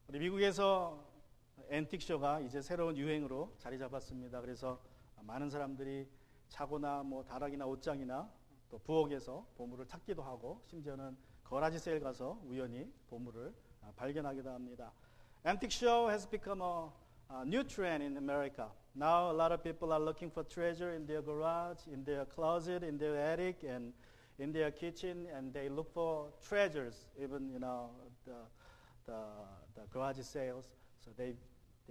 우리 미국에서 앤틱쇼가 이제 새로운 유행으로 자리 잡았습니다. 그래서 많은 사람들이 차고나 뭐 다락이나 옷장이나 또 부엌에서 보물을 찾기도 하고 심지어는 거라지 세일 가서 우연히 보물을 발견하기도 합니다. Antique show has become a new trend in America. Now a lot of people are looking for treasure in their garage, in their closet, in their attic, and in their kitchen, and they look for treasures. Even the garage sales. So they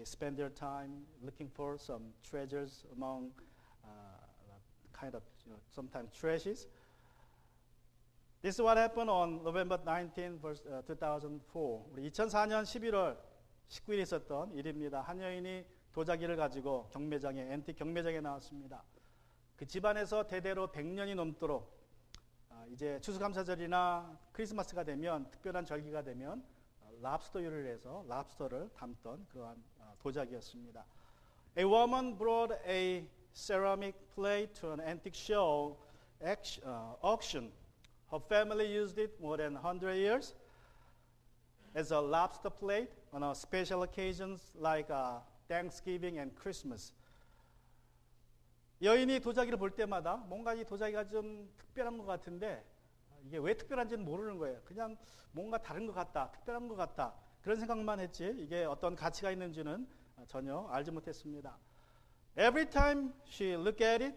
spend their time looking for some treasures among kind of sometimes trashes. This is what happened on November 19, 2004. 우리 2004년 11월 19일에 있었던 일입니다. 한 여인이 도자기를 가지고 경매장에 앤틱 경매장에 나왔습니다. 그 집안에서 대대로 100년이 넘도록 이제 추수감사절이나 크리스마스가 되면 특별한 절기가 되면 랍스터 요리를 해서 랍스터를 담던 그러한 도자기였습니다. A woman brought a ceramic plate to an antique show auction. Her family used it more than 100 years as a lobster plate on special occasions like Thanksgiving and Christmas. 여인이 도자기를 볼 때마다 뭔가 이 도자기가 좀 특별한 것 같은데 이게 왜 특별한지는 모르는 거예요. 그냥 뭔가 다른 것 같다, 특별한 것 같다 그런 생각만 했지 이게 어떤 가치가 있는지는 전혀 알지 못했습니다. Every time she looked at it,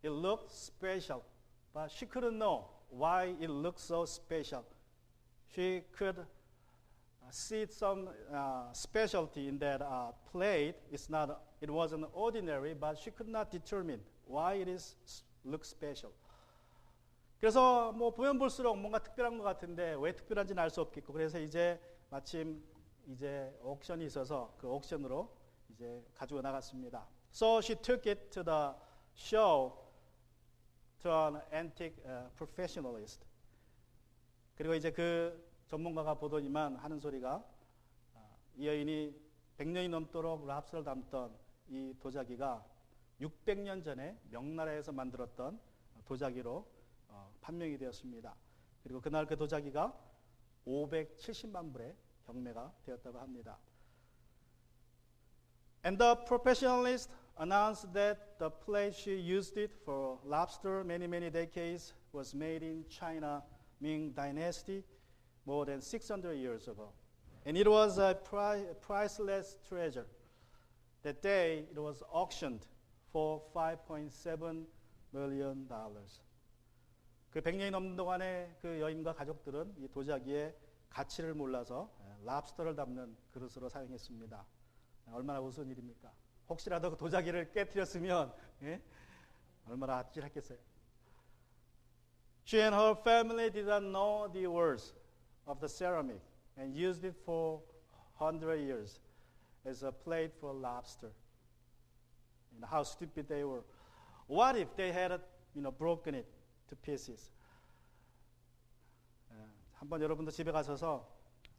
it looked special, but she couldn't know why it looked so special. She could see some specialty in that plate. It wasn't ordinary, but she could not determine why it looks special. 그래서 뭐 보면 볼수록 뭔가 특별한 것 같은데 왜 특별한지는 알 수 없겠고 그래서 이제 마침 이제 옥션이 있어서 그 옥션으로 이제 가지고 나갔습니다. So she took it to the show to an antique professionalist. 그리고 이제 그 전문가가 보더니만 하는 소리가 이 여인이 100년이 넘도록 랍스터를 담던 이 도자기가 600년 전에 명나라에서 만들었던 도자기로 판명이 되었습니다. 그리고 그날 그 도자기가 570만 불에 경매가 되었다고 합니다. And the professionalist announced that the plate she used it for lobster many decades was made in China, Ming Dynasty, more than 600 years ago. And it was a priceless treasure. That day it was auctioned for $5.7 million. 그 100년이 넘는 동안에 그 여인과 가족들은 이 도자기의 가치를 몰라서 랍스터를 담는 그릇으로 사용했습니다. 얼마나 우스운 일입니까? 혹시라도 그 도자기를 깨뜨렸으면 얼마나 아찔했겠어요. She and her family did not know the words of the ceramic and used it for 100 years as a plate for lobster. You know how stupid they were. What if they had, broken it to pieces? 한번 여러분도 집에 가셔서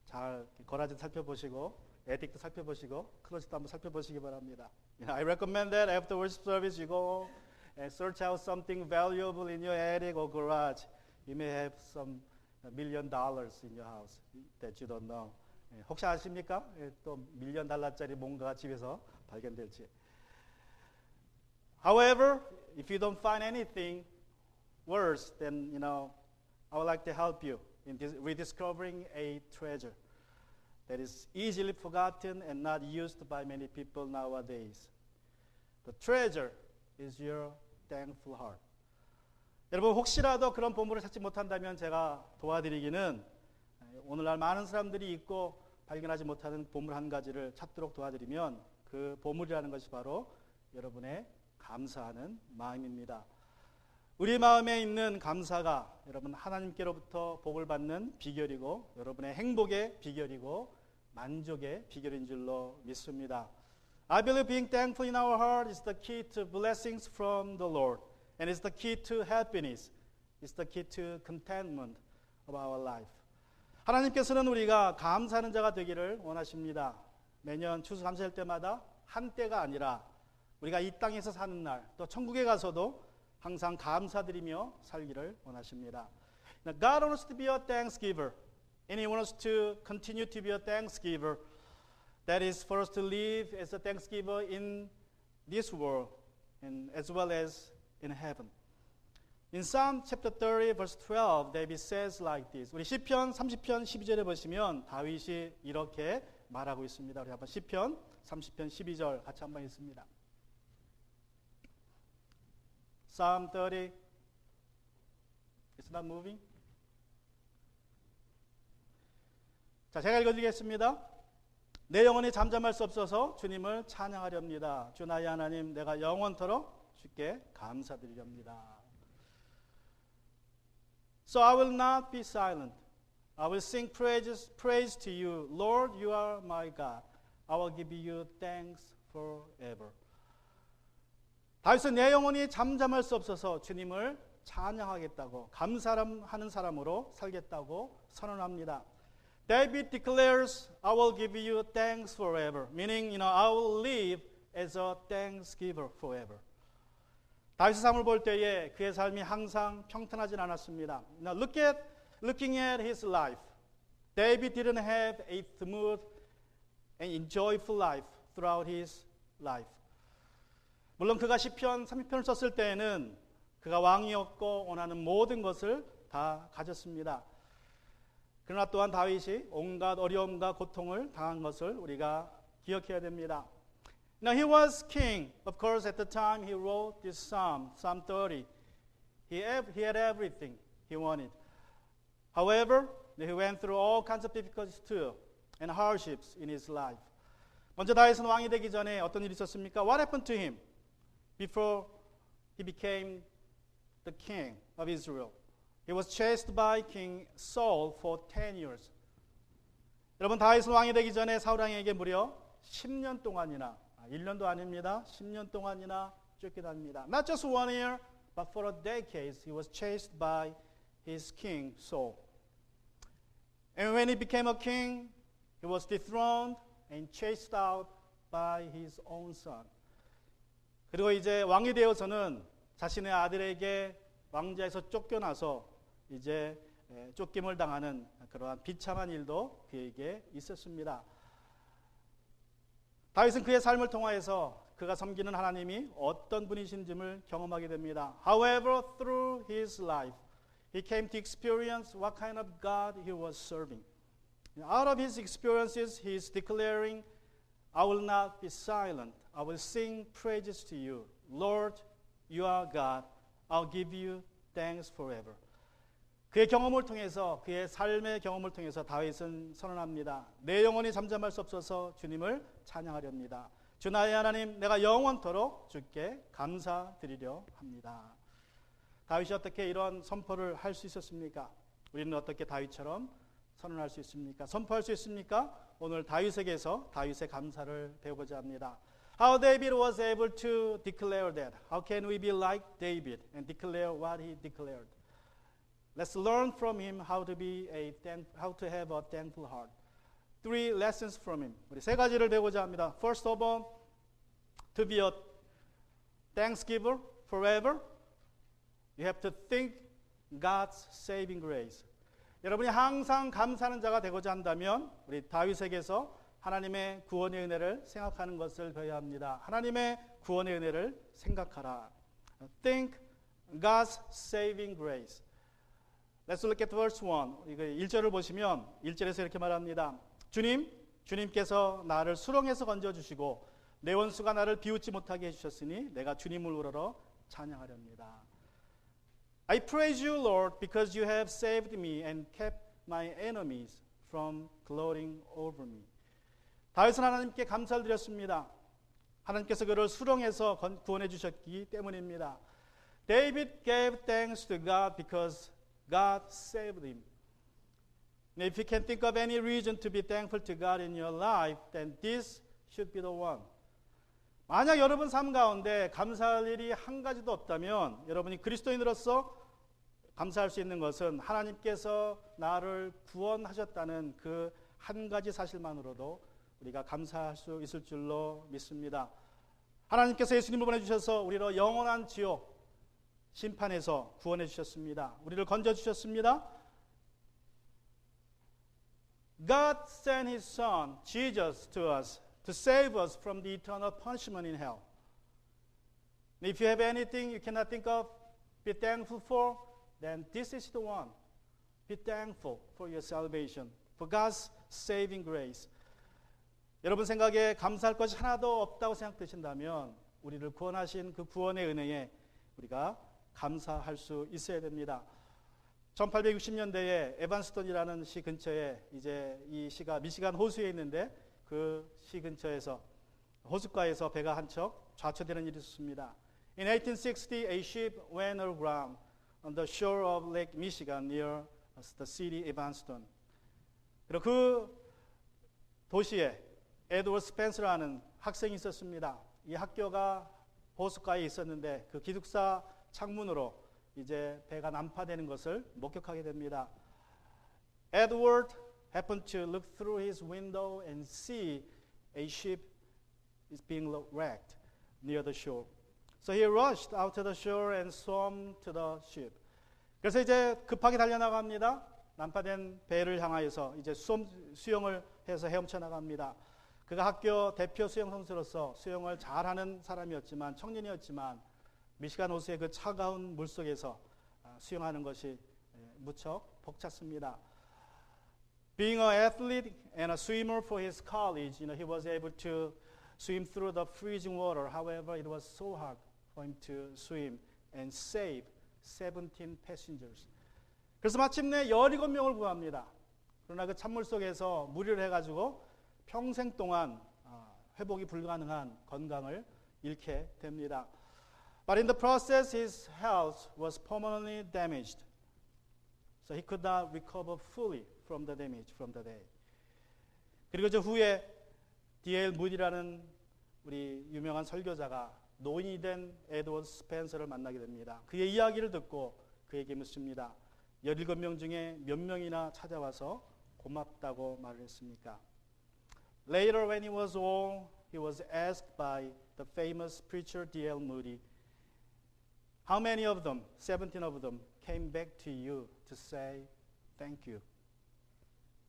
잘 거라지 살펴보시고 에틱도 살펴보시고 클로zet도 한번 살펴보시기 바랍니다. I recommend that after worship service you go and search out something valuable in your attic or garage. You may have some $1 million in your house that you don't know. 혹시 아십니까? 또 $1 million 뭔가가 집에서 발견될지. However, if you don't find anything worse, then I would like to help you in rediscovering a treasure that is easily forgotten and not used by many people nowadays. The treasure is your thankful heart. 여러분 혹시라도 그런 보물을 찾지 못한다면 제가 도와드리기는 오늘날 많은 사람들이 있고 발견하지 못하는 보물 한 가지를 찾도록 도와드리면 그 보물이라는 것이 바로 여러분의 감사하는 마음입니다. 우리 마음에 있는 감사가 여러분 하나님께로부터 복을 받는 비결이고 여러분의 행복의 비결이고 만족의 비결인 줄로 믿습니다. I believe being thankful in our heart is the key to blessings from the Lord. And it's the key to happiness. It's the key to contentment of our life. 하나님께서는 우리가 감사하는 자가 되기를 원하십니다. 매년 추수감사절 때마다 한 때가 아니라 우리가 이 땅에서 사는 날, 또 천국에 가서도 항상 감사드리며 살기를 원하십니다. Now, God wants to be a thanksgiver, and He wants to continue to be a thanksgiver that is for us to live as a thanksgiver in this world and as well as in heaven. In Psalm chapter 30 verse 12, David says like this. 우리 시편 30편 12절에 보시면 다윗이 이렇게 말하고 있습니다. 우리 한번 시편 30편 12절 같이 한번 읽습니다. Psalm 30. It's not moving. 자, 제가 읽어드리겠습니다. 내 영혼이 잠잠할 수 없어서 주님을 찬양하렵니다. 주 나의 하나님, 내가 영원토록 주께 감사드리렵니다. So I will not be silent. I will sing praise to you. Lord, you are my God. I will give you thanks forever. 다윗은 내 영혼이 잠잠할 수 없어서 주님을 찬양하겠다고, 감사하는 사람으로 살겠다고 선언합니다. David declares, I will give you thanks forever. Meaning, I will live as a thanksgiver forever. 다윗의 삶을 볼 때에 그의 삶이 항상 평탄하진 않았습니다. Now looking at his life, David didn't have a smooth and joyful life throughout his life. 물론 그가 시편 30편을 썼을 때에는 그가 왕이었고 원하는 모든 것을 다 가졌습니다. 그러나 또한 다윗이 온갖 어려움과 고통을 당한 것을 우리가 기억해야 됩니다. Now he was king. Of course, at the time he wrote this psalm, Psalm 30, he had everything he wanted. However, he went through all kinds of difficulties too, and hardships in his life. 먼저 다윗은 왕이 되기 전에 어떤 일이 있었습니까? What happened to him before he became the king of Israel? He was chased by King Saul for 10 years. 여러분, 다윗은 왕이 되기 전에 사울 왕에게 무려 10년 동안이나 1년도 아닙니다. 10년 동안이나 쫓겨납니다. Not just 1 year, but for a decade he was chased by his king Saul. And when he became a king, he was dethroned and chased out by his own son. 그리고 이제 왕이 되어서는 자신의 아들에게 왕좌에서 쫓겨나서 이제 쫓김을 당하는 그러한 비참한 일도 그에게 있었습니다. 다윗은 그의 삶을 통하여서 그가 섬기는 하나님이 어떤 분이신지를 경험하게 됩니다. However, through his life, he came to experience what kind of God he was serving. Out of his experiences, he is declaring, I will not be silent. I will sing praises to you. Lord, you are God. I'll give you thanks forever. 그의 경험을 통해서, 그의 삶의 경험을 통해서 다윗은 선언합니다. 내 영혼이 잠잠할 수 없어서 주님을 찬양하렵니다. 주 나의 하나님, 내가 영원토록 주께 감사드리려 합니다. 다윗이 어떻게 이런 선포를 할 수 있었습니까? 우리는 어떻게 다윗처럼 선언할 수 있습니까? 선포할 수 있습니까? 오늘 다윗에게서 다윗의 감사를 배우고자 합니다. How David was able to declare that. How can we be like David and declare what he declared? Let's learn from him how to have a thankful heart. 3 lessons from him. 우리 3가지를 배우고자 합니다. First of all, to be a thanksgiver forever, you have to think God's saving grace. 여러분이 항상 감사하는 자가 되고자 한다면 우리 다윗에게서 하나님의 구원의 은혜를 생각하는 것을 배워야 합니다. 하나님의 구원의 은혜를 생각하라. Think God's saving grace. Let's look at verse 1. 이거 1절을 보시면 1절에서 이렇게 말합니다. 주님께서 나를 수렁에서 건져주시고 내 원수가 나를 비웃지 못하게 해주셨으니 내가 주님을 우러러 찬양하렵니다. I praise you, Lord, because you have saved me and kept my enemies from gloating over me. 다윗은 하나님께 감사를 드렸습니다. 하나님께서 그를 수렁에서 구원해 주셨기 때문입니다. David gave thanks to God because God saved him. And if you can think of any reason to be thankful to God in your life, then this should be the one. 만약 여러분 삶 가운데 감사할 일이 한 가지도 없다면 여러분이 그리스도인으로서 감사할 수 있는 것은 하나님께서 나를 구원하셨다는 그 한 가지 사실만으로도 우리가 감사할 수 있을 줄로 믿습니다. 하나님께서 예수님을 보내주셔서 우리로 영원한 지옥 심판에서 구원해 주셨습니다. 우리를 건져 주셨습니다. God sent His Son, Jesus, to us to save us from the eternal punishment in hell. If you have anything you cannot think of, be thankful for, then this is the one. Be thankful for your salvation, for God's saving grace. 여러분 생각에 감사할 것이 하나도 없다고 생각되신다면 우리를 구원하신 그 구원의 은혜에 우리가 감사할 수 있어야 됩니다. 1860년대에 에반스턴이라는 시 근처에 이제 이 시가 미시간 호수에 있는데 그 시 근처에서 호숫가에서 배가 한 척 좌초되는 일이 있었습니다. In 1860, a ship went aground on the shore of Lake Michigan near the city Evanston. 그리고 그 도시에 에드워드 스펜서라는 학생이 있었습니다. 이 학교가 호숫가에 있었는데 그 기숙사 창문으로 이제 배가 난파되는 것을 목격하게 됩니다. Edward happened to look through his window and see a ship is being wrecked near the shore. So he rushed out to the shore and swam to the ship. 그래서 이제 급하게 달려나갑니다. 난파된 배를 향하여서 이제 수영을 해서 헤엄쳐 나갑니다. 그가 학교 대표 수영 선수로서 수영을 잘하는 사람이었지만 청년이었지만 미시간 호수의 그 차가운 물 속에서 수영하는 것이 무척 벅찼습니다. Being an athlete and a swimmer for his college, he was able to swim through the freezing water. However, it was so hard for him to swim and save 17 passengers. 그래서 마침내 17명을 구합니다. 그러나 그 찬물 속에서 무리를 해가지고 평생 동안 회복이 불가능한 건강을 잃게 됩니다. But in the process, his health was permanently damaged. So he could not recover fully from the damage from the day. 그리고 저 후에 D.L. 무디라는 우리 유명한 설교자가 노인이 된 에드워드 스펜서를 만나게 됩니다. 그의 이야기를 듣고 그에게 묻습니다. 17명 중에 몇 명이나 찾아와서 고맙다고 말을 했습니까? Later when he was old, he was asked by the famous preacher D.L. Moody, how many of them, 17 of them, came back to you to say thank you?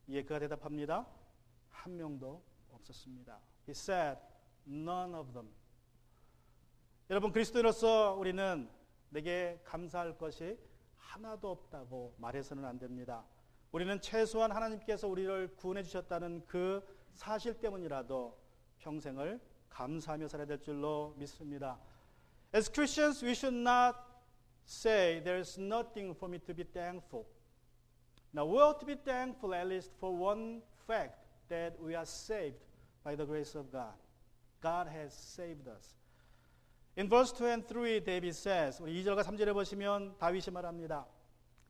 이에 그가 대답합니다. 한 명도 없었습니다. He said, none of them. 여러분 그리스도인으로서 우리는 내게 감사할 것이 하나도 없다고 말해서는 안 됩니다. 우리는 최소한 하나님께서 우리를 구원해 주셨다는 그 사실 때문이라도 평생을 감사하며 살아야 될 줄로 믿습니다. As Christians, we should not say there's nothing for me to be thankful. Now, we ought to be thankful at least for one fact, that we are saved by the grace of God. God has saved us. In verse 2 and 3, David says, 우리 2절과 3절에 보시면 다윗이 말합니다.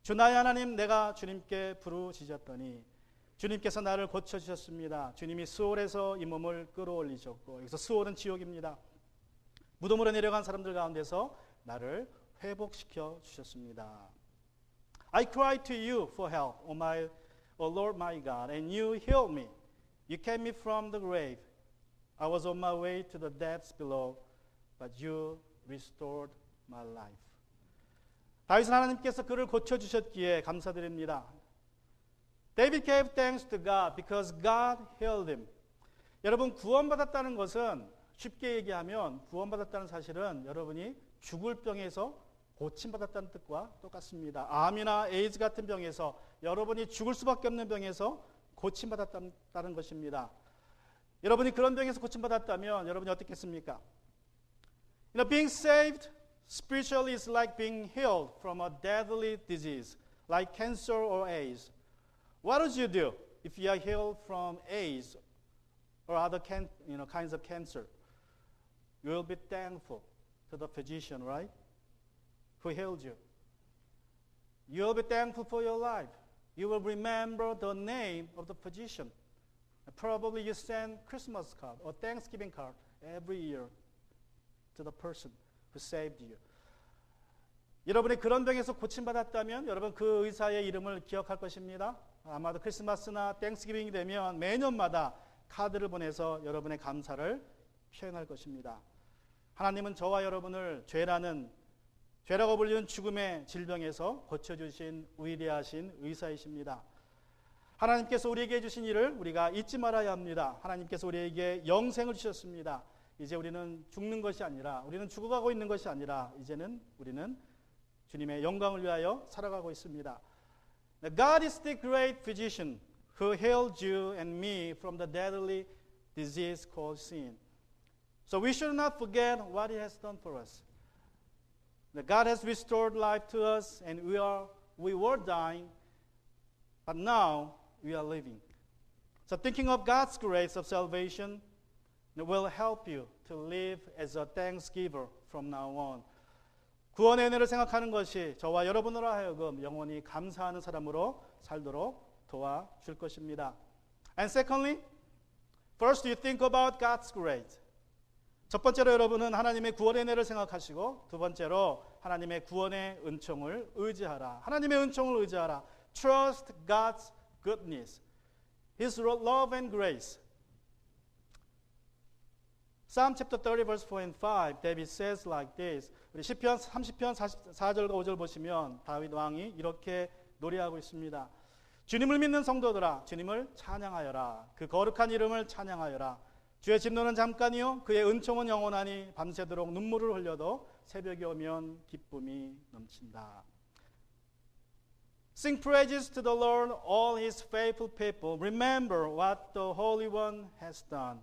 주 나의 하나님, 내가 주님께 부르짖었더니 주님께서 나를 고쳐주셨습니다. 주님이 수월에서 이 몸을 끌어올리셨고, 여기서 수월은 지옥입니다. 무덤으로 내려간 사람들 가운데서 나를 회복시켜 주셨습니다. I cried to you for help, O Lord my God, and you healed me. You kept me from the grave. I was on my way to the depths below, but you restored my life. 다윗은 하나님께서 그를 고쳐주셨기에 감사드립니다. David gave thanks to God because God healed him. 여러분 구원받았다는 것은 쉽게 얘기하면 구원받았다는 사실은 여러분이 죽을 병에서 고침받았다는 뜻과 똑같습니다. 암이나 에이즈 같은 병에서 여러분이 죽을 수밖에 없는 병에서 고침받았다는 것입니다. 여러분이 그런 병에서 고침받았다면 여러분이 어떻겠습니까? Being saved spiritually is like being healed from a deadly disease, like cancer or AIDS. What would you do if you are healed from AIDS or other kinds of cancer? You will be thankful to the physician, right? Who healed you. You will be thankful for your life. You will remember the name of the physician. Probably you send Christmas card or Thanksgiving card every year to the person who saved you. 여러분이 그런 병에서 고침받았다면 여러분 그 의사의 이름을 기억할 것입니다. 아마도 크리스마스나 땡스기빙이 되면 매년마다 카드를 보내서 여러분의 감사를 표현할 것입니다. 하나님은 저와 여러분을 죄라고 불리는 죽음의 질병에서 고쳐주신 위대하신 의사이십니다. 하나님께서 우리에게 주신 일을 우리가 잊지 말아야 합니다. 하나님께서 우리에게 영생을 주셨습니다. 이제 우리는 죽는 것이 아니라, 우리는 죽어가고 있는 것이 아니라 이제는 우리는 주님의 영광을 위하여 살아가고 있습니다. God is the great physician who healed you and me from the deadly disease called sin. So we should not forget what He has done for us. God has restored life to us, and we were dying, but now we are living. So thinking of God's grace of salvation will help you to live as a thanksgiver from now on. 구원의 은혜를 생각하는 것이 저와 여러분으로 하여금 영원히 감사하는 사람으로 살도록 도와줄 것입니다. And secondly, first you think about God's grace. 첫 번째로 여러분은 하나님의 구원의 은혜를 생각하시고, 두 번째로 하나님의 구원의 은총을 의지하라. 하나님의 은총을 의지하라. Trust God's goodness, His love and grace. Psalm chapter 30 verse 4 and 5, David says like this. 우리 시편 30편 4절과 5절 보시면 다윗 왕이 이렇게 노래하고 있습니다. 주님을 믿는 성도들아, 주님을 찬양하여라. 그 거룩한 이름을 찬양하여라. 주의 진노는 잠깐이요 그의 은총은 영원하니 밤새도록 눈물을 흘려도 새벽이 오면 기쁨이 넘친다. Sing praises to the Lord, all His faithful people. Remember what the Holy One has done,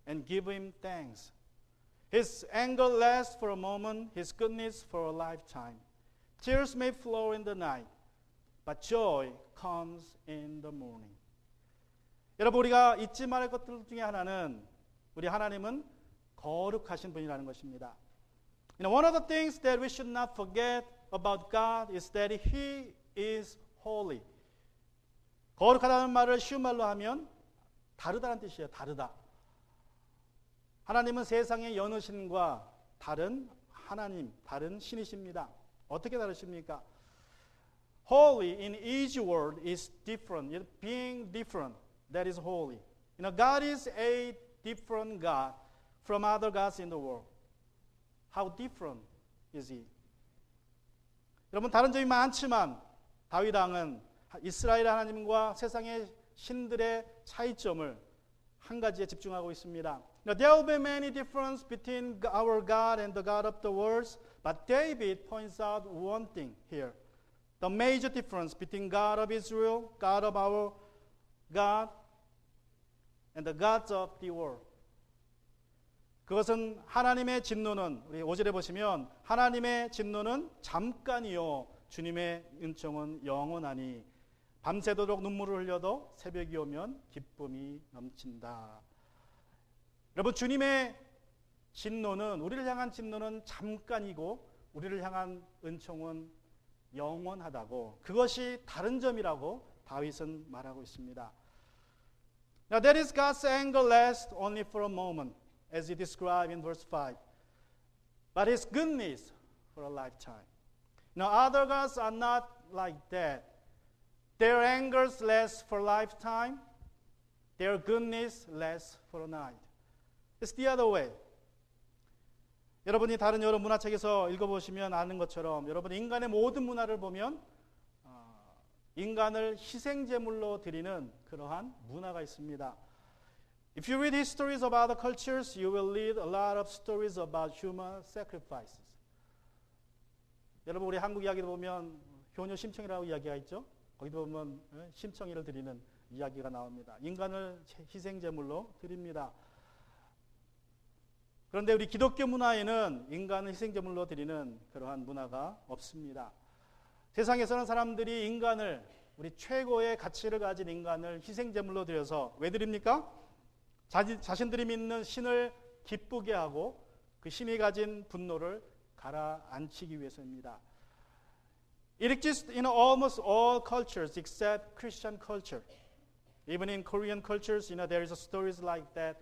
and give Him thanks. His anger lasts for a moment, His goodness for a lifetime. Tears may flow in the night, but joy comes in the morning. 여러분, 우리가 잊지 말할 것들 중에 하나는 우리 하나님은 거룩하신 분이라는 것입니다. One of the things that we should not forget about God is that He is holy. 거룩하다는 말을 쉬운 말로 하면 다르다는 뜻이에요. 다르다. 하나님은 세상의 여느 신과 다른 하나님, 다른 신이십니다. 어떻게 다르십니까? Holy in each word is different. Being different, that is holy. God is a different God from other gods in the world. How different is He? 여러분, 다른 점이 많지만 다윗 왕은 이스라엘 하나님과 세상의 신들의 차이점을 한 가지에 집중하고 있습니다. Now, there will be many differences between our God and the God of the world, but David points out one thing here. The major difference between God of Israel, God of our God, and the gods of the world. 그것은 하나님의 진노는, 우리 5절에 보시면 하나님의 진노는 잠깐이요 주님의 은총은 영원하니 밤새도록 눈물을 흘려도 새벽이 오면 기쁨이 넘친다. 여러분, 주님의 진노는, 우리를 향한 진노는 잠깐이고 우리를 향한 은총은 영원하다고, 그것이 다른 점이라고 다윗은 말하고 있습니다. Now that is God's anger lasts only for a moment, as he described in verse 5. But His goodness for a lifetime. Now other gods are not like that. Their angers last for a lifetime. Their goodness lasts for a night. It's the other way. 여러분이 다른 여러 문화책에서 읽어보시면 아는 것처럼 여러분 인간의 모든 문화를 보면 인간을 희생제물로 드리는 그러한 문화가 있습니다. If you read histories of other cultures, you will read a lot of stories about human sacrifices. 여러분, 우리 한국 이야기도 보면 효녀 심청이라고 이야기가 있죠. 거기도 보면 심청이를 드리는 이야기가 나옵니다. 인간을 희생제물로 드립니다. 그런데 우리 기독교 문화에는 인간을 희생제물로 드리는 그러한 문화가 없습니다. 세상에서는 사람들이 인간을, 우리 최고의 가치를 가진 인간을 희생제물로 드려서 왜 드립니까? 자신들이 믿는 신을 기쁘게 하고 그 신이 가진 분노를 가라앉히기 위해서입니다. It exists in almost all cultures except Christian culture. Even in Korean cultures, there is a stories like that.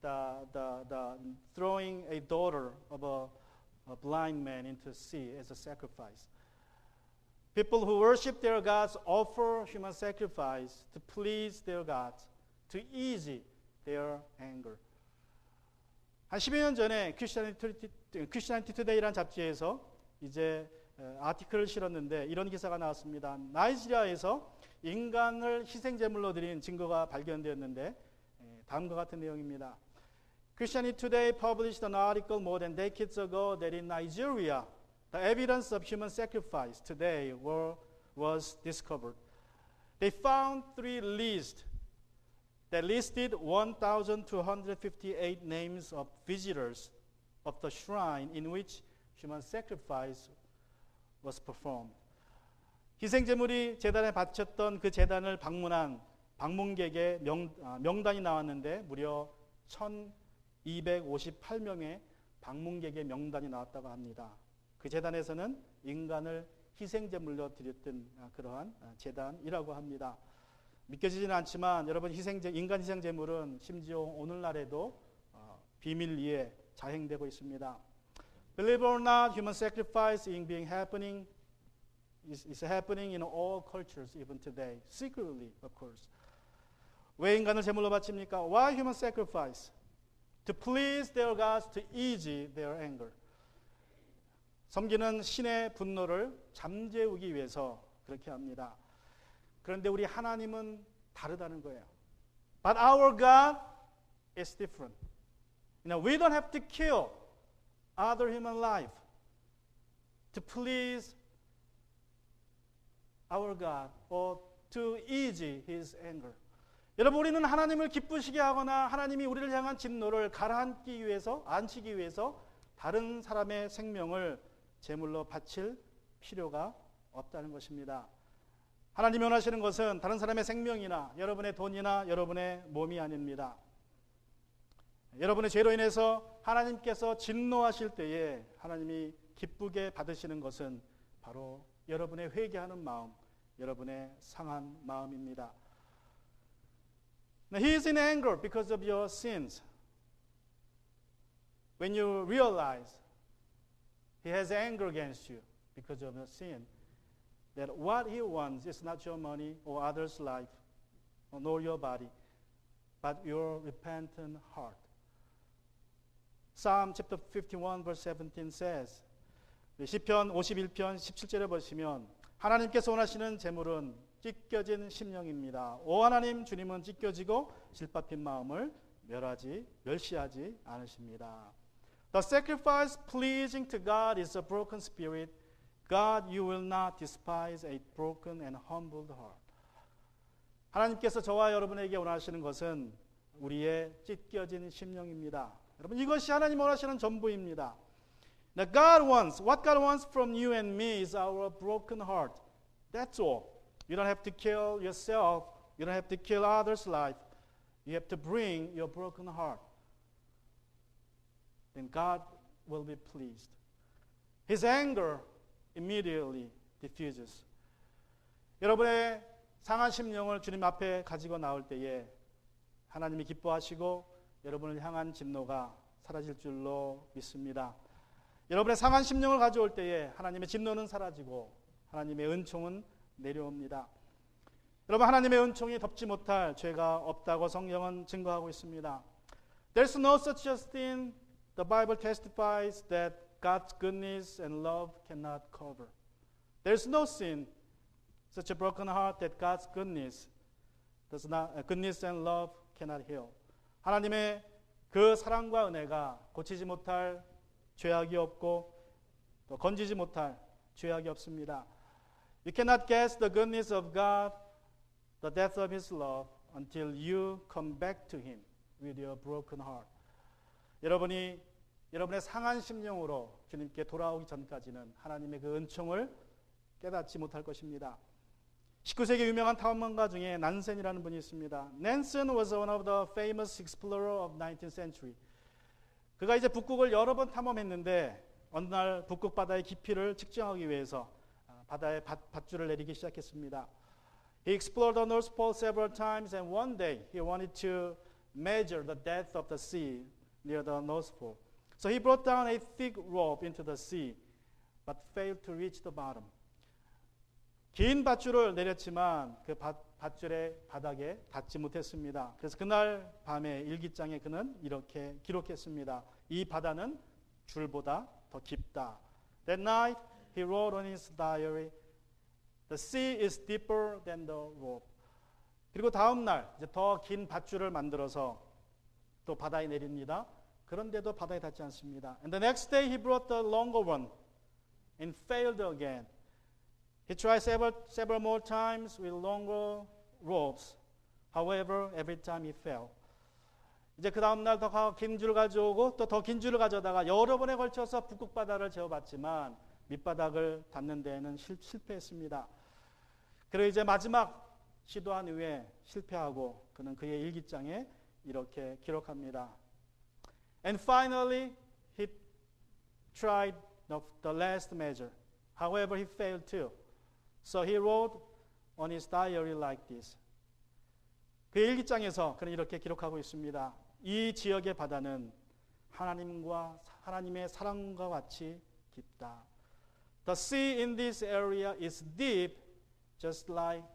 The throwing a daughter of a blind man into the sea as a sacrifice. People who worship their gods offer human sacrifice to please their gods, to ease their anger. 한 10여 년 전에 Christianity Today라는 잡지에서 이제 아티클을 실었는데 이런 기사가 나왔습니다. 나이지리아에서 인간을 희생제물로 드린 증거가 발견되었는데 다음과 같은 내용입니다. Christianity Today published an article more than decades ago that in Nigeria, the evidence of human sacrifice today was discovered. They found three lists that listed 1,258 names of visitors of the shrine in which human sacrifice was performed. 희생제물이 제단에 바쳤던 그 제단을 방문한 방문객의 명단이 나왔는데 무려 1,258명의 방문객의 명단이 나왔다고 합니다. 그 제단에서는 인간을 희생제물로 드렸던 그러한 제단이라고 합니다. 믿겨지지는 않지만 여러분 인간 희생제물은 심지어 오늘날에도 비밀리에 자행되고 있습니다. Believe it or not, human sacrifice is happening in all cultures even today, secretly, of course. 왜 인간을 제물로 바칩니까? Why human sacrifice? To please their gods, to ease their anger. 섬기는 신의 분노를 잠재우기 위해서 그렇게 합니다. 그런데 우리 하나님은 다르다는 거예요. But our God is different. We don't have to kill other human life to please our God or to ease His anger. 여러분, 우리는 하나님을 기쁘시게 하거나 하나님이 우리를 향한 진노를 가라앉히기 위해서 다른 사람의 생명을 제물로 바칠 필요가 없다는 것입니다. 하나님이 원하시는 것은 다른 사람의 생명이나 여러분의 돈이나 여러분의 몸이 아닙니다. 여러분의 죄로 인해서 하나님께서 진노하실 때에 하나님이 기쁘게 받으시는 것은 바로 여러분의 회개하는 마음, 여러분의 상한 마음입니다. Now, He is in anger because of your sins. When you realize He has anger against you because of your sin, that what He wants is not your money or others' life, nor your body, but your repentant heart. Psalm chapter 51 verse 17 says, 시편 51편 17절에 보시면 하나님께서 원하시는 제물은 찢겨진 심령입니다. 오 하나님, 주님은 찢겨지고 질밥힌 마음을 멸시하지 않으십니다. The sacrifice pleasing to God is a broken spirit. God, you will not despise a broken and humbled heart. 하나님께서 저와 여러분에게 원하시는 것은 우리의 찢겨진 심령입니다. 여러분, 이것이 하나님 원하시는 전부입니다. Now what God wants from you and me is our broken heart. That's all. You don't have to kill yourself. You don't have to kill others' life. You have to bring your broken heart. Then God will be pleased. His anger immediately diffuses. 여러분의 상한 심령을 주님 앞에 가지고 나올 때에 하나님이 기뻐하시고 여러분을 향한 진노가 사라질 줄로 믿습니다. 여러분의 상한 심령을 가져올 때에 하나님의 진노는 사라지고 하나님의 은총은 내려옵니다. 여러분, 하나님의 은총이 덮지 못할 죄가 없다고 성경은 증거하고 있습니다. There's no such a thing. The Bible testifies that God's goodness and love cannot cover. There's no sin, such a broken heart that God's goodness and love cannot heal. 하나님의 그 사랑과 은혜가 고치지 못할 죄악이 없고 또 건지지 못할 죄악이 없습니다. You cannot guess the goodness of God, the depth of His love until you come back to Him with your broken heart. 여러분이 여러분의 상한 심령으로 주님께 돌아오기 전까지는 하나님의 그 은총을 깨닫지 못할 것입니다. 19세기 유명한 탐험가 중에 난센이라는 분이 있습니다. Nansen was one of the famous explorer of 19th century. 그가 이제 북극을 여러 번 탐험했는데 어느 날 북극 바다의 깊이를 측정하기 위해서 바다에 밧줄을 내리기 시작했습니다. He explored the North Pole several times and one day he wanted to measure the depth of the sea near the North Pole. So he brought down a thick rope into the sea but failed to reach the bottom. 긴 밧줄을 내렸지만 그 밧줄의 바닥에 닿지 못했습니다. 그래서 그날 밤에 일기장에 그는 이렇게 기록했습니다. 이 바다는 줄보다 더 깊다. That night he wrote on his diary, "The sea is deeper than the rope." 그리고 다음 날 이제 더 긴 밧줄을 만들어서 또 바다에 내립니다. 그런데도 바다에 닿지 않습니다. And the next day he brought the longer one and failed again. He tried several more times with longer ropes. However, every time he fell. 이제 그 다음 날 더 긴 줄을 가져오고 또 더 긴 줄을 가져다가 여러 번에 걸쳐서 북극 바다를 재어봤지만 밑바닥을 닿는 데에는 실패했습니다. 그리고 이제 마지막 시도한 후에 실패하고 그는 그의 일기장에 이렇게 기록합니다. And finally, he tried the last measure. However, he failed too. So he wrote on his diary like this. 그 일기장에서 그는 이렇게 기록하고 있습니다. 이 지역의 바다는 하나님의 사랑과 같이 깊다. The sea in this area is deep, just like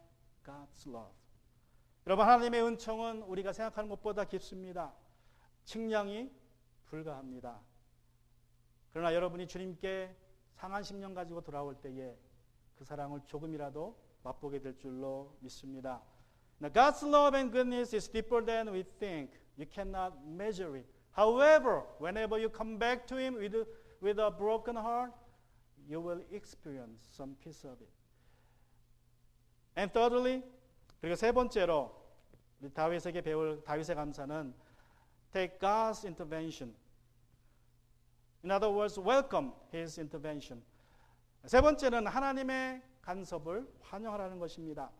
God's love. 여러분, 하나님의 은총은 우리가 생각하는 것보다 깊습니다. 측량이 불가합니다. 그러나 여러분이 주님께 상한 심령 가지고 돌아올 때에 그 사랑을 조금이라도 맛보게 될 줄로 믿습니다. Now, God's love and goodness is deeper than we think. You cannot measure it. However, whenever you come back to Him with a broken heart, you will experience some piece of it. And thirdly, 그리고 세 번째로 우리 다윗에게 배울 다윗의 감사는 take God's intervention. In other words, welcome His intervention. 세 번째는 하나님의 간섭을 환영하라는 것입니다.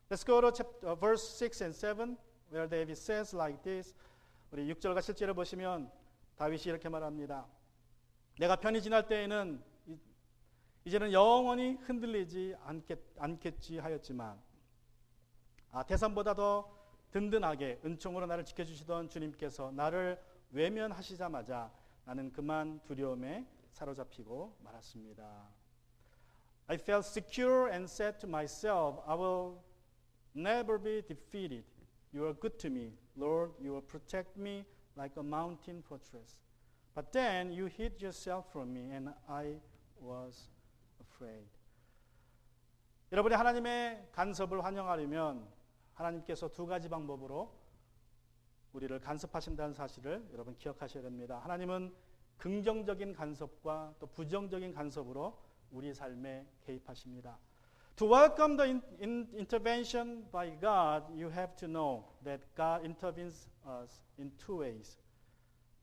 Let's go to verse 6 and 7, where David says like this. 우리 6절과 7절을 보시면 다윗이 이렇게 말합니다. 내가 편히 지날 때에는 이제는 영원히 흔들리지 않겠지 하였지만 태산보다 더 든든하게 은총으로 나를 지켜주시던 주님께서 나를 외면하시자마자 나는 그만 두려움에 사로잡히고 말았습니다. I felt secure and said to myself, I will never be defeated. You are good to me. Lord, you will protect me like a mountain fortress. But then you hid yourself from me and I was afraid. 여러분이 하나님의 간섭을 환영하려면 하나님께서 두 가지 방법으로 우리를 간섭하신다는 사실을 여러분 기억하셔야 됩니다. 하나님은 긍정적인 간섭과 또 부정적인 간섭으로 우리 삶에 개입하십니다. To welcome the intervention by God, you have to know that God intervenes us in two ways,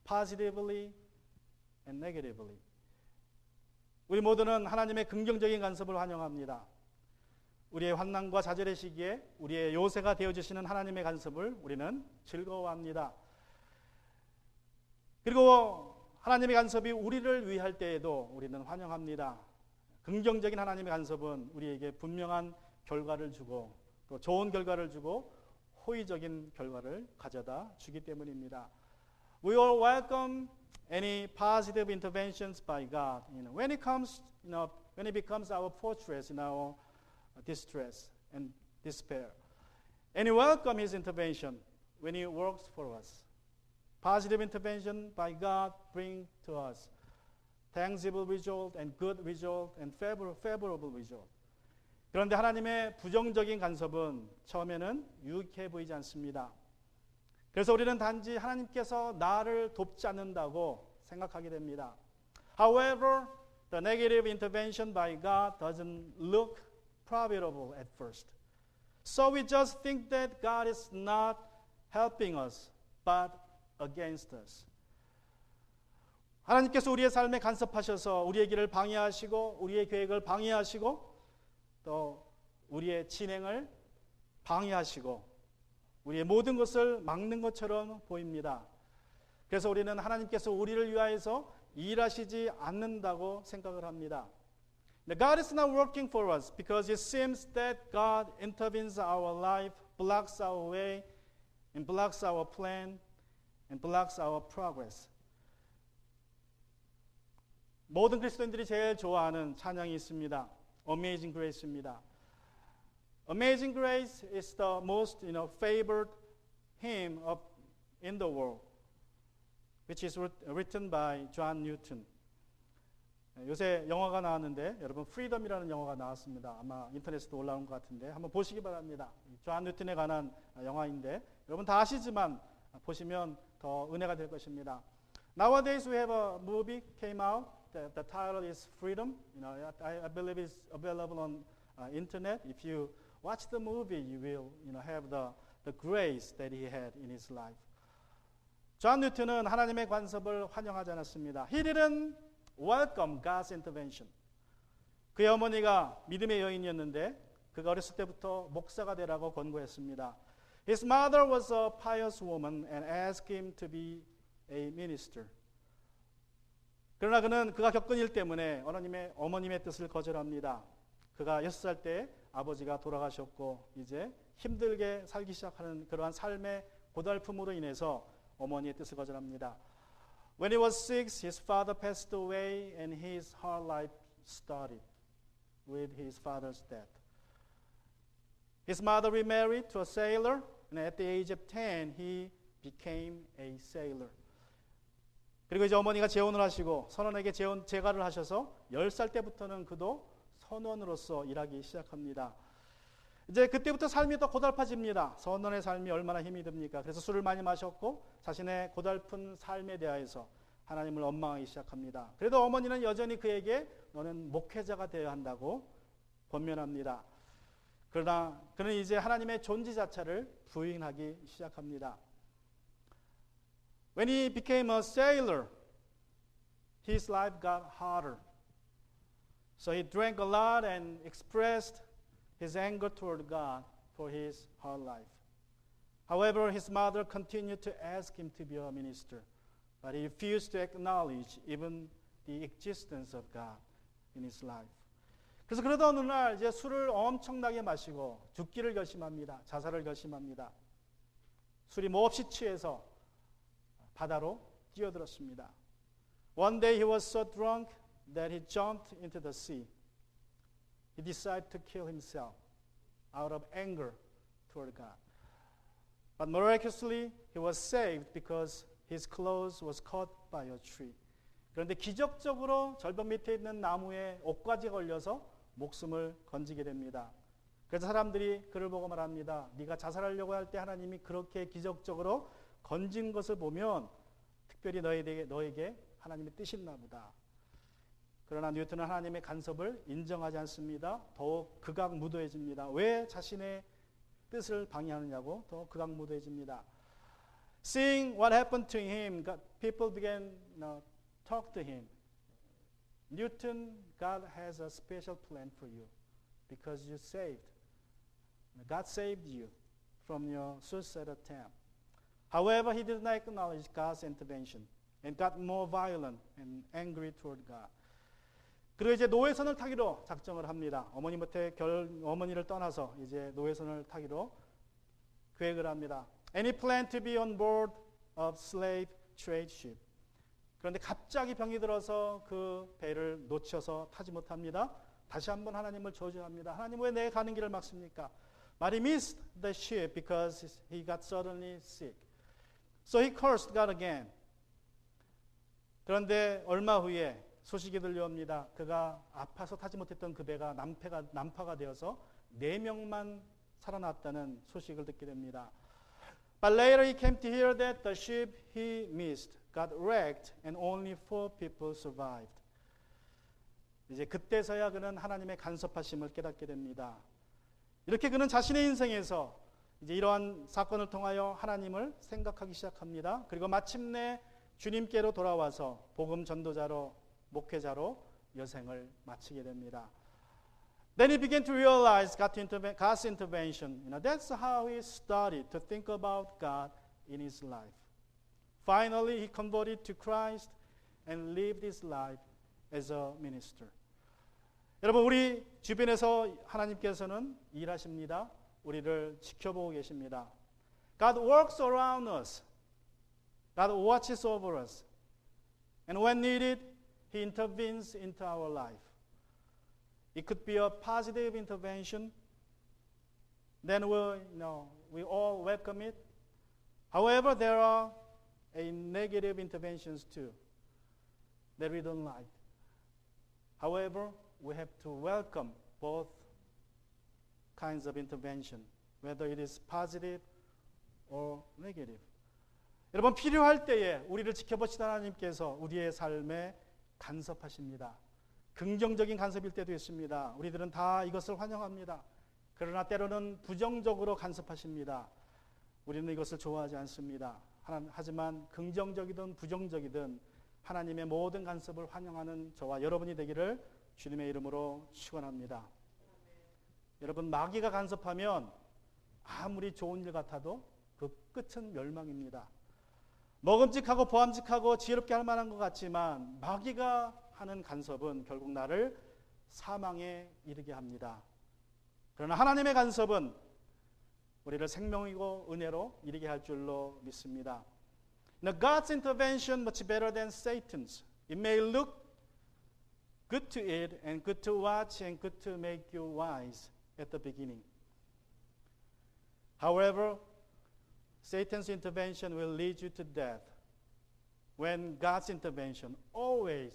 positively and negatively. 우리 모두는 하나님의 긍정적인 간섭을 환영합니다. 우리의 환난과 좌절의 시기에 우리의 요새가 되어주시는 하나님의 간섭을 우리는 즐거워합니다. 그리고 하나님의 간섭이 우리를 위할 때에도 우리는 환영합니다. 긍정적인 하나님의 간섭은 우리에게 분명한 결과를 주고 또 좋은 결과를 주고 호의적인 결과를 가져다 주기 때문입니다. We all welcome any positive interventions by God. When it becomes our fortress in our distress and despair. And we welcome His intervention when He works for us. Positive intervention by God bring to us tangible result and good result and favorable result. 그런데 하나님의 부정적인 간섭은 처음에는 유익해 보이지 않습니다. 그래서 우리는 단지 하나님께서 나를 돕지 않는다고 생각하게 됩니다. However, the negative intervention by God doesn't look profitable at first. So we just think that God is not helping us, but against us. 하나님께서 우리의 삶에 간섭하셔서 우리의 길을 방해하시고 우리의 계획을 방해하시고 또 우리의 진행을 방해하시고 우리의 모든 것을 막는 것처럼 보입니다. 그래서 우리는 하나님께서 우리를 위하여서 일하시지 않는다고 생각을 합니다. God is not working for us because it seems that God intervenes our life, blocks our way, and blocks our plan, and blocks our progress. 모든 그리스도인들이 제일 좋아하는 찬양이 있습니다. Amazing Grace입니다. Amazing Grace is the most favorite hymn in the world, which is written by John Newton. 요새 영화가 나왔는데 여러분 프리덤이라는 영화가 나왔습니다. 아마 인터넷에도 올라온 것 같은데 한번 보시기 바랍니다. 존 뉴턴에 관한 영화인데 여러분 다 아시지만 보시면 더 은혜가 될 것입니다. Nowadays we have a movie came out. The title is Freedom. I believe it's available on internet. If you watch the movie, you will have the grace that he had in his life. 존 뉴턴은 하나님의 간섭을 환영하지 않았습니다. He didn't welcome God's intervention. 그의 어머니가 믿음의 여인이었는데 그가 어렸을 때부터 목사가 되라고 권고했습니다. His mother was a pious woman and asked him to be a minister. 그러나 그가 겪은 일 때문에 어머님의 뜻을 거절합니다. 그가 6살 때 아버지가 돌아가셨고 이제 힘들게 살기 시작하는 그러한 삶의 고달픔으로 인해서 어머니의 뜻을 거절합니다. When he was 6, his father passed away and his hard life started with his father's death. His mother remarried to a sailor and at the age of 10 he became a sailor. 그리고 이제 어머니가 재혼을 하시고 선원에게 재가를 하셔서 10살 때부터는 그도 선원으로서 일하기 시작합니다. 이제 그때부터 삶이 더 고달파집니다. 선원의 삶이 얼마나 힘이 듭니까? 그래서 술을 많이 마셨고 자신의 고달픈 삶에 대하여서 하나님을 원망하기 시작합니다. 그래도 어머니는 여전히 그에게 너는 목회자가 되어야 한다고 권면합니다. 그러나 그는 이제 하나님의 존재 자체를 부인하기 시작합니다. When he became a sailor, his life got harder. So he drank a lot and expressed his anger toward God for his hard life. However, his mother continued to ask him to be a minister, but he refused to acknowledge even the existence of God in his life. 그래서 그러다 어느 날 이제 술을 엄청나게 마시고 죽기를 결심합니다. 자살을 결심합니다. 술이 몹시 취해서 바다로 뛰어들었습니다. One day he was so drunk that he jumped into the sea. He decided to kill himself out of anger toward God. But miraculously, he was saved because his clothes was caught by a tree. 그런데 기적적으로 절벽 밑에 있는 나무에 옥과지가 걸려서 목숨을 건지게 됩니다. 그래서 사람들이 그를 보고 말합니다. 네가 자살하려고 할 때 하나님이 그렇게 기적적으로 건진 것을 보면 특별히 너에게 하나님의 뜻이 있나 보다. 그러나 뉴턴은 하나님의 간섭을 인정하지 않습니다. 더욱 극악무도해집니다. 왜 자신의 뜻을 방해하느냐고 더 극악무도해집니다. Seeing what happened to him, people began talk to him. Newton, God has a special plan for you because you saved. God saved you from your suicide attempt. However, he did not acknowledge God's intervention and got more violent and angry toward God. 그리고 이제 노예선을 타기로 작정을 합니다. 어머니를 떠나서 이제 노예선을 타기로 계획을 합니다. And he planned to be on board of slave trade ship. 그런데 갑자기 병이 들어서 그 배를 놓쳐서 타지 못합니다. 다시 한번 하나님을 저주합니다. 하나님 왜 내 가는 길을 막습니까? But he missed the ship because he got suddenly sick. So he cursed God again. 그런데 얼마 후에 소식이 들려옵니다. 그가 아파서 타지 못했던 그 배가 난파가 되어서 4명만 살아났다는 소식을 듣게 됩니다. But later he came to hear that the ship he missed got wrecked and only 4 people survived. 이제 그때서야 그는 하나님의 간섭하심을 깨닫게 됩니다. 이렇게 그는 자신의 인생에서 이제 이러한 사건을 통하여 하나님을 생각하기 시작합니다. 그리고 마침내 주님께로 돌아와서 복음 전도자로 목회자로 여생을 마치게 됩니다. Then he began to realize God's intervention. That's how he started to think about God in his life. Finally, he converted to Christ and lived his life as a minister. 여러분, 우리 주변에서 하나님께서는 일하십니다. 우리를 지켜보고 계십니다. God works around us. God watches over us. And when needed, He intervenes into our life. It could be a positive intervention. Then we all welcome it. However, there are negative interventions too that we don't like. However, we have to welcome both kinds of intervention, whether it is positive or negative. 여러분, 필요할 때에 우리를 지켜보시던 하나님께서 우리의 삶에 간섭하십니다. 긍정적인 간섭일 때도 있습니다. 우리들은 다 이것을 환영합니다. 그러나 때로는 부정적으로 간섭하십니다. 우리는 이것을 좋아하지 않습니다. 하지만 긍정적이든 부정적이든 하나님의 모든 간섭을 환영하는 저와 여러분이 되기를 주님의 이름으로 축원합니다. 여러분, 마귀가 간섭하면 아무리 좋은 일 같아도 그 끝은 멸망입니다. 먹음직하고 보암직하고 지혜롭게 할 만한 것 같지만 마귀가 하는 간섭은 결국 나를 사망에 이르게 합니다. 그러나 하나님의 간섭은 우리를 생명이고 은혜로 이르게 할 줄로 믿습니다. Now, God's intervention much better than Satan's. It may look good to eat and good to watch and good to make you wise at the beginning. However, Satan's intervention will lead you to death, when God's intervention always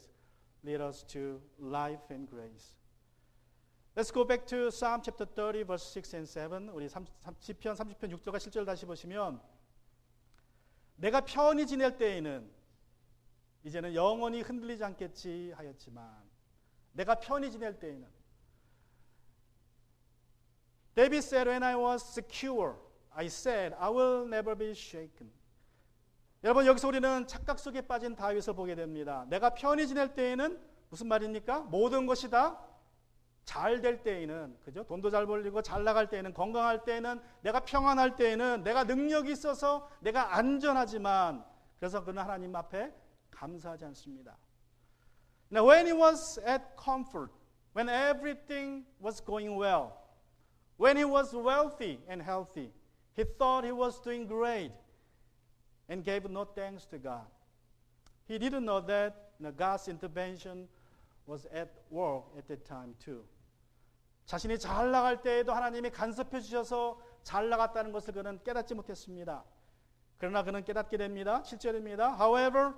leads us to life and grace. Let's go back to Psalm chapter 30, verse 6 and 7. 우리 시편 30편 6절과 7절 다시 보시면 내가 편히 지낼 때에는 이제는 영원히 흔들리지 않겠지 하였지만 내가 편히 지낼 때에는 David said, when I was secure, I said, I will never be shaken. 여러분, 여기서 우리는 착각 속에 빠진 다윗을 보게 됩니다. 내가 편히 지낼 때에는 무슨 말입니까? 모든 것이 다 잘 될 때에는, 그죠? 돈도 잘 벌리고 잘 나갈 때에는, 건강할 때에는, 내가 평안할 때에는, 내가 능력이 있어서 내가 안전하지만, 그래서 그는 하나님 앞에 감사하지 않습니다. Now, when he was at comfort, when everything was going well, when he was wealthy and healthy, he thought he was doing great and gave no thanks to God. He didn't know that God's intervention was at work at that time too. 자신이 잘 나갈 때에도 하나님이 간섭해 주셔서 잘 나갔다는 것을 그는 깨닫지 못했습니다. 그러나 그는 깨닫게 됩니다. 7절입니다. However,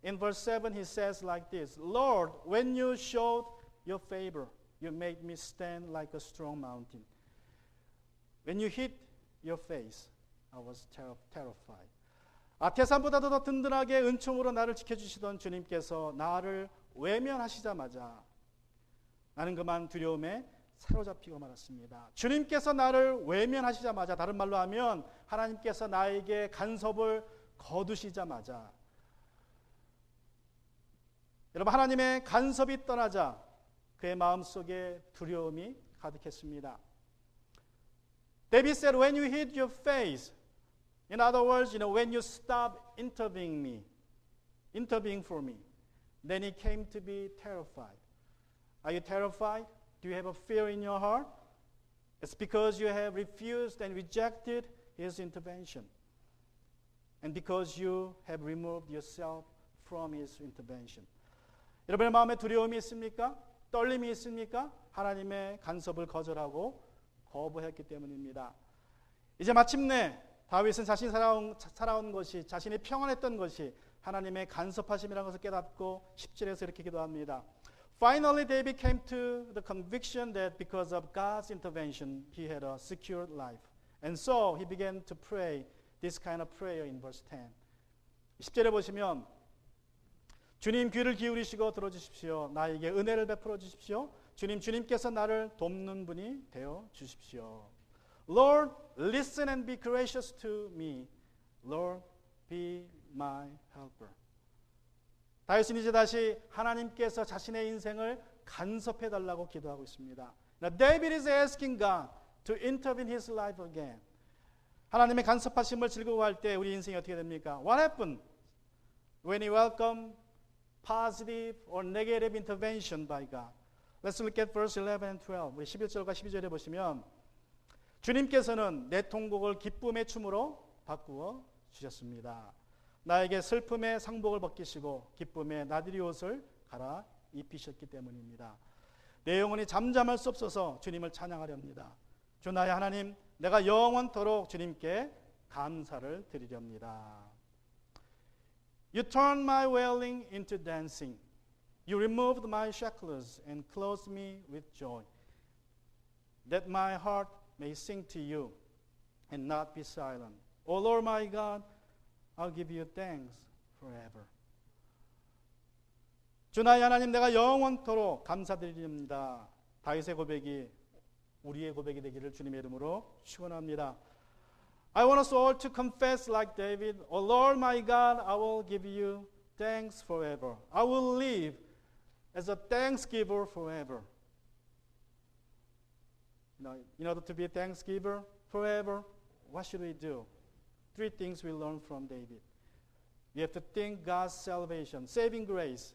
in verse 7 he says like this, Lord, when you showed your favor, you made me stand like a strong mountain. When you hit your face, I was terrified. 태산보다도 더 든든하게 은총으로 나를 지켜주시던 주님께서 나를 외면하시자마자 나는 그만 두려움에 사로잡히고 말았습니다. 주님께서 나를 외면하시자마자, 다른 말로 하면 하나님께서 나에게 간섭을 거두시자마자, 여러분, 하나님의 간섭이 떠나자 그의 마음속에 두려움이 가득했습니다. David said, when you hit your face, in other words, when you stop intervening for me, then he came to be terrified. Are you terrified? Do you have a fear in your heart? It's because you have refused and rejected his intervention. And because you have removed yourself from his intervention. 여러분의 마음에 두려움이 있습니까? 떨림이 있습니까? 하나님의 간섭을 거절하고 거부했기 때문입니다. 이제 마침내 다윗은 자신이 살아온 것이, 자신이 평안했던 것이 하나님의 간섭하심이라는 것을 깨닫고 10절에서 이렇게 기도합니다. Finally, David came to the conviction that because of God's intervention, he had a secured life. And so he began to pray this kind of prayer in verse 10. 10절에 보시면 주님 귀를 기울이시고 들어주십시오. 나에게 은혜를 베풀어 주십시오. 주님께서 나를 돕는 분이 되어 주십시오. Lord, listen and be gracious to me. Lord, be my helper. 다윗은 이제 다시 하나님께서 자신의 인생을 간섭해 달라고 기도하고 있습니다. Now, David is asking God to intervene in his life again. 하나님의 간섭하심을 즐거워할 때 우리 인생이 어떻게 됩니까? What happened when you welcome positive or negative intervention by God? Let's look at verse 11 and 12. 우리 11절과 12절에 보시면 주님께서는 내 통곡을 기쁨의 춤으로 바꾸어 주셨습니다. 나에게 슬픔의 상복을 벗기시고 기쁨의 나들이 옷을 갈아 입히셨기 때문입니다. 내 영혼이 잠잠할 수 없어서 주님을 찬양하렵니다. 주 나의 하나님, 내가 영원토록 주님께 감사를 드리렵니다. You turn my wailing into dancing. You removed my shackles and clothed me with joy, that my heart may sing to you and not be silent. O Lord my God, I'll give you thanks forever. 주 나의 하나님, 내가 영원토록 감사드립니다. 다윗의 고백이 우리의 고백이 되기를 주님의 이름으로 축원합니다. I want us all to confess like David, O Lord my God, I will give you thanks forever. I will live as a thanksgiver forever. In order to be a thanksgiver forever, what should we do? 3 things we learn from David. We have to think God's salvation, saving grace.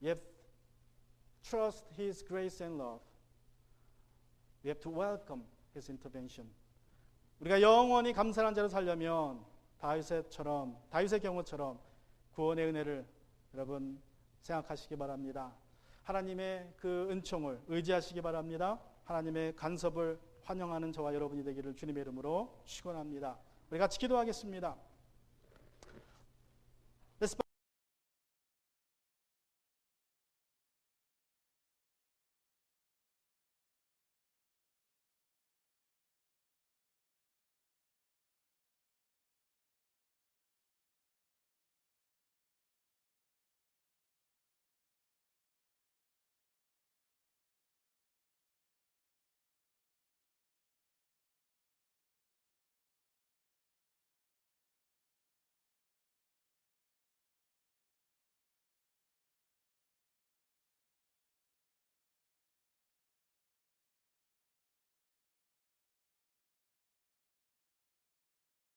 We have to trust His grace and love. We have to welcome His intervention. 우리가 영원히 감사한 자로 살려면 다윗의 경우처럼 구원의 은혜를 여러분 생각하시기 바랍니다. 하나님의 그 은총을 의지하시기 바랍니다. 하나님의 간섭을 환영하는 저와 여러분이 되기를 주님의 이름으로 축원합니다. 우리 같이 기도하겠습니다.